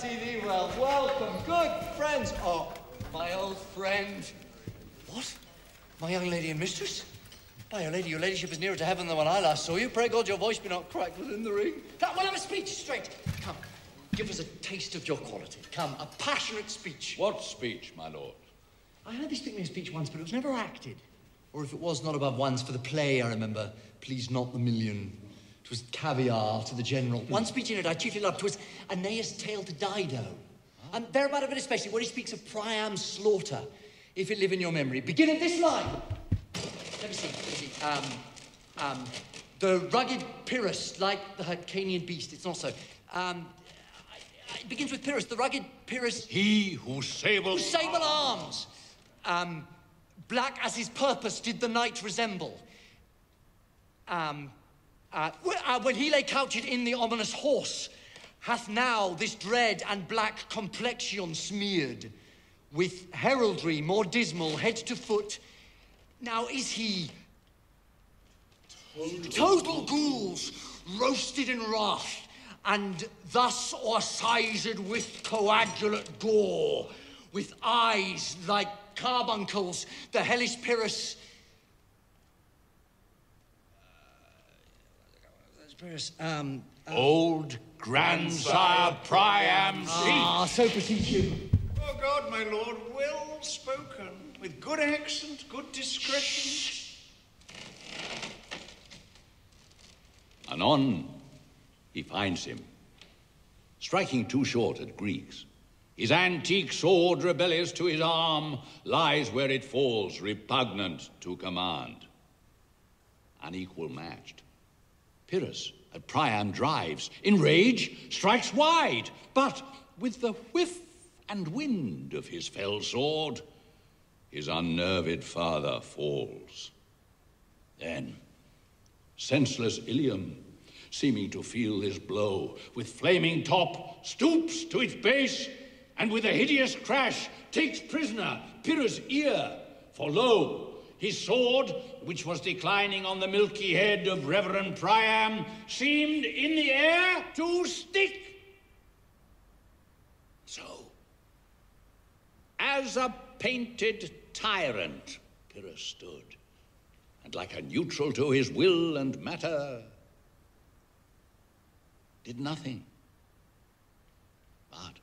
see thee well. Welcome, good friends. Oh, my old friend. What? My young lady and mistress? By Our Lady, your ladyship is nearer to heaven than when I last saw you. Pray God your voice be not cracked within the ring. Come, we'll have a speech, straight. Come, give us a taste of your quality. Come, a passionate speech. What speech, my lord? I heard thee speak me a speech once, but it was never acted. Or if it was, not above once for the play, I remember. Please not the million. 'Twas caviar to the general. One speech in it I chiefly loved. 'Twas Aeneas' tale to Dido. And thereabout of it especially, where he speaks of Priam's slaughter. If it live in your memory. Begin in this line. Let me see. The rugged Pyrrhus, like the Hyrcanian beast. It's not so. It begins with Pyrrhus, the rugged Pyrrhus. He whose sable arms. Black as his purpose did the night resemble. When he lay couched in the ominous horse, hath now this dread and black complexion smeared, with heraldry more dismal, head to foot. Now is he total ghouls, roasted in wrath, and thus o'ersized with coagulate gore, with eyes like carbuncles, the hellish Pyrrhus. Old grandsire Priam's seat. So beseech you. Oh God, my lord, well spoken, with good accent, good discretion. Anon, he finds him, striking too short at Greeks. His antique sword, rebellious to his arm, lies where it falls, repugnant to command. Unequal matched. Pyrrhus at Priam drives, in rage, strikes wide, but with the whiff and wind of his fell sword, his unnerved father falls. Then, senseless Ilium, seeming to feel his blow, with flaming top, stoops to its base, and with a hideous crash takes prisoner Pyrrhus' ear. For lo, his sword, which was declining on the milky head of Reverend Priam, seemed in the air to stick. So, as a painted tyrant, Pyrrhus stood, and like a neutral to his will and matter, did nothing. But,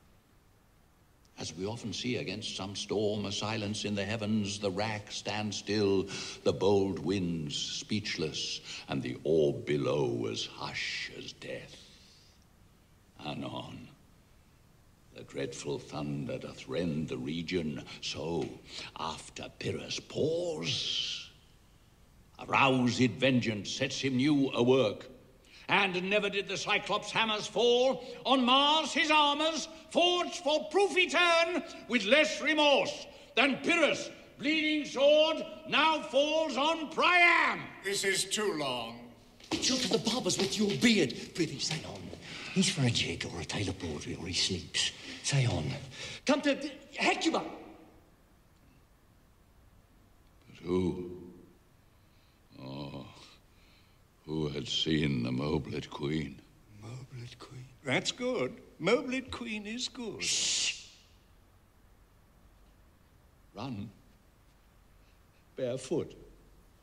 as we often see against some storm, a silence in the heavens, the rack stands still, the bold winds speechless, and the orb below as hush as death. Anon, the dreadful thunder doth rend the region, so, after Pyrrhus' pause, aroused vengeance sets him new awork. And never did the Cyclops' hammers fall on Mars, his armors, forged for proof etern, with less remorse than Pyrrhus' bleeding sword now falls on Priam. This is too long. Chill to the barbers with your beard. Prithee, say on. He's for a jig or a tale of broderie, or he sleeps. Say on. Come to Hecuba. But who? Oh, who had seen the Moblet Queen? Moblet Queen. That's good. Moblet Queen is good. Shh. Run, barefoot,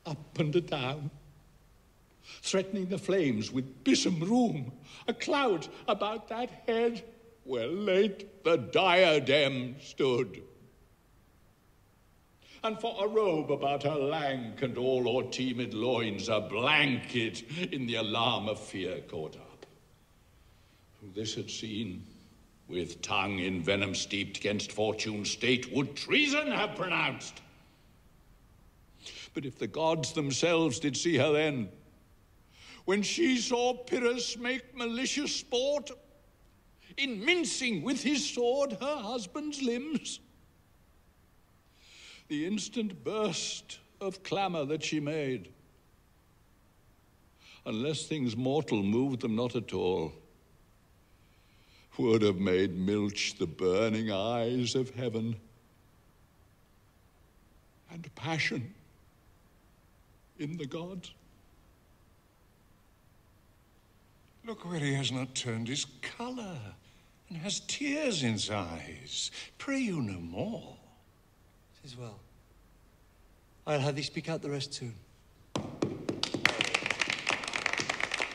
up and down, threatening the flames with besom rheum, a cloud about that head where late the diadem stood. And for a robe about her lank and all o'er teemid loins, a blanket in the alarm of fear caught up. Who this had seen, with tongue in venom steeped 'gainst fortune's state, would treason have pronounced. But if the gods themselves did see her then, when she saw Pyrrhus make malicious sport, in mincing with his sword her husband's limbs, the instant burst of clamor that she made, unless things mortal moved them not at all, would have made milch the burning eyes of heaven, and passion in the gods. Look where he has not turned his color, and has tears in his eyes. Pray you no more. 'Tis well. I'll have thee speak out the rest soon.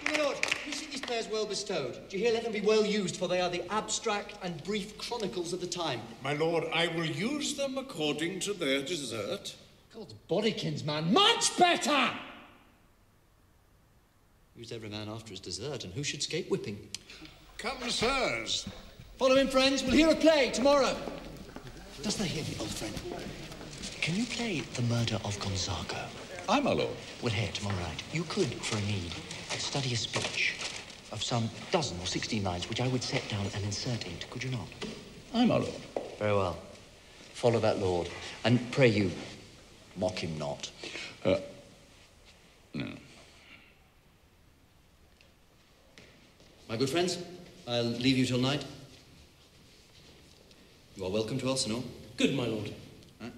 My lord, you see these prayers well bestowed. Do you hear? Let them be well used, for they are the abstract and brief chronicles of the time. My lord, I will use them according to their desert. God's bodykins, man, much better! Use every man after his desert, and who should escape whipping? Come, sirs. Follow him, friends. We'll hear a play tomorrow. Dost thou hear me, old friend? Can you play The Murder of Gonzago? Aye, my lord. Well, here, tomorrow night, you could, for a need, study a speech of some 12 or 16 lines, which I would set down and insert into, could you not? Aye, my lord. Very well. Follow that lord, and pray you, mock him not. No. My good friends, I'll leave you till night. You are welcome to Elsinore. Good, my lord. Huh?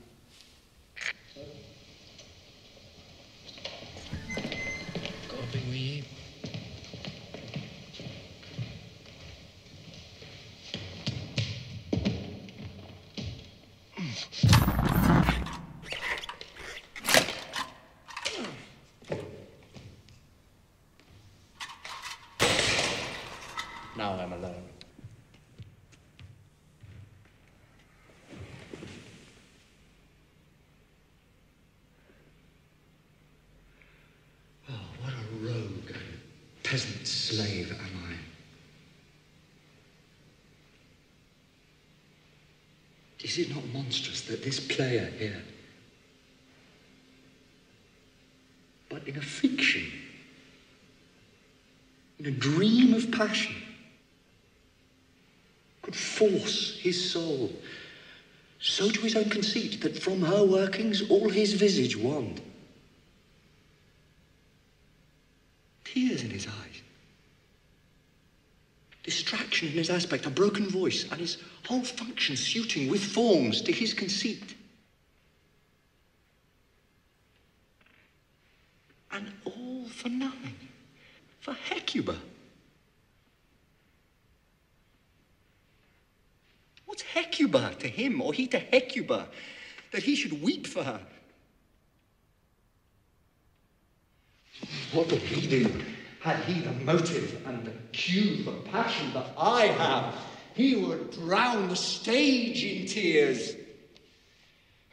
God be with ye. Now I'm alone. Oh, what a rogue and peasant slave am I. Is it not monstrous that this player here, but in a fiction, in a dream of passion, could force his soul so to his own conceit that from her workings all his visage wand, tears in his eyes, distraction in his aspect, a broken voice, and his whole function suiting with forms to his conceit. And all for nothing, for Hecuba. What's Hecuba to him, or he to Hecuba, that he should weep for her? What would he do had he the motive and the cue for passion that I have? He would drown the stage in tears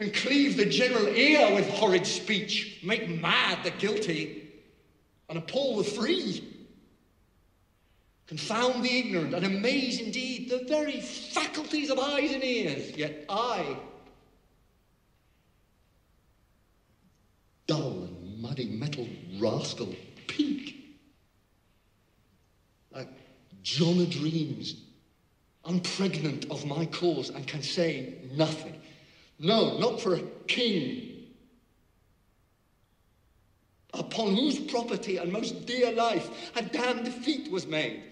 and cleave the general ear with horrid speech, make mad the guilty and appall the free, confound the ignorant and amaze indeed the very faculties of eyes and ears. Yet I, dull and muddy metal rascal, pink, like John o' Dreams, unpregnant of my cause, and can say nothing. No, not for a king, upon whose property and most dear life a damned defeat was made.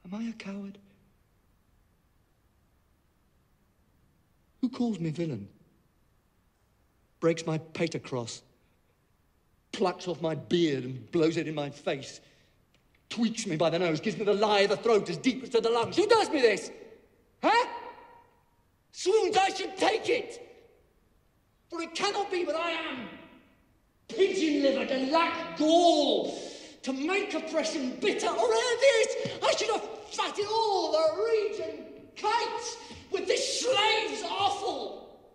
Am I a coward? Who calls me villain? Breaks my pater cross, plucks off my beard and blows it in my face, tweaks me by the nose, gives me the lie of the throat as deep as to the lungs. Who does me this? Huh? Swoons, I should take it. For it cannot be but I am pigeon-livered and lack gall to make oppression bitter, or ere this I should have fatted all the region kites with this slave's offal.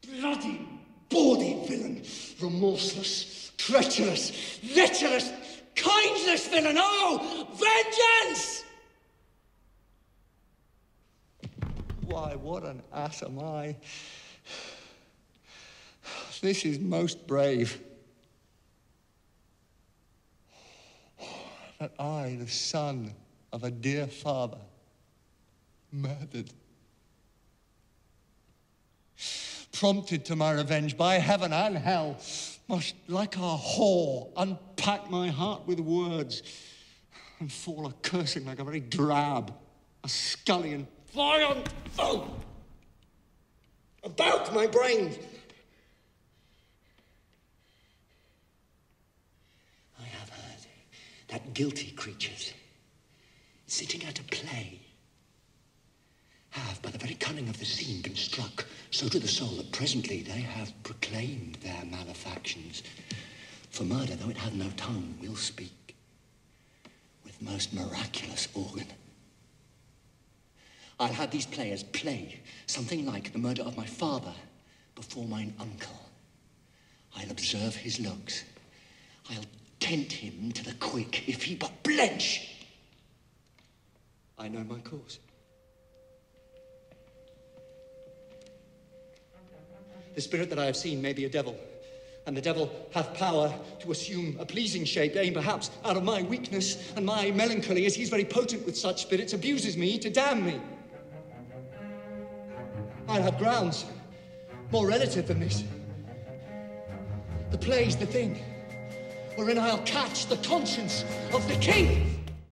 Bloody, bawdy villain, remorseless, treacherous, lecherous, kindless villain, oh, vengeance! Why, what an ass am I. This is most brave. That I, the son of a dear father, murdered, prompted to my revenge by heaven and hell, must, like a whore, unpack my heart with words and fall a-cursing like a very drab, a scullion, violent fool. A about my brain. I have heard that guilty creatures, sitting at a play, have, by the very cunning of the scene, been struck so to the soul that presently they have proclaimed their malefactions. For murder, though it hath no tongue, will speak with most miraculous organ. I'll have these players play something like the murder of my father before mine uncle. I'll observe his looks. I'll tent him to the quick if he but blench. I know my course. The spirit that I have seen may be a devil, and the devil hath power to assume a pleasing shape, aimed perhaps out of my weakness and my melancholy, as he's very potent with such spirits, abuses me to damn me. I'll have grounds more relative than this. The play's the thing wherein I'll catch the conscience of the king.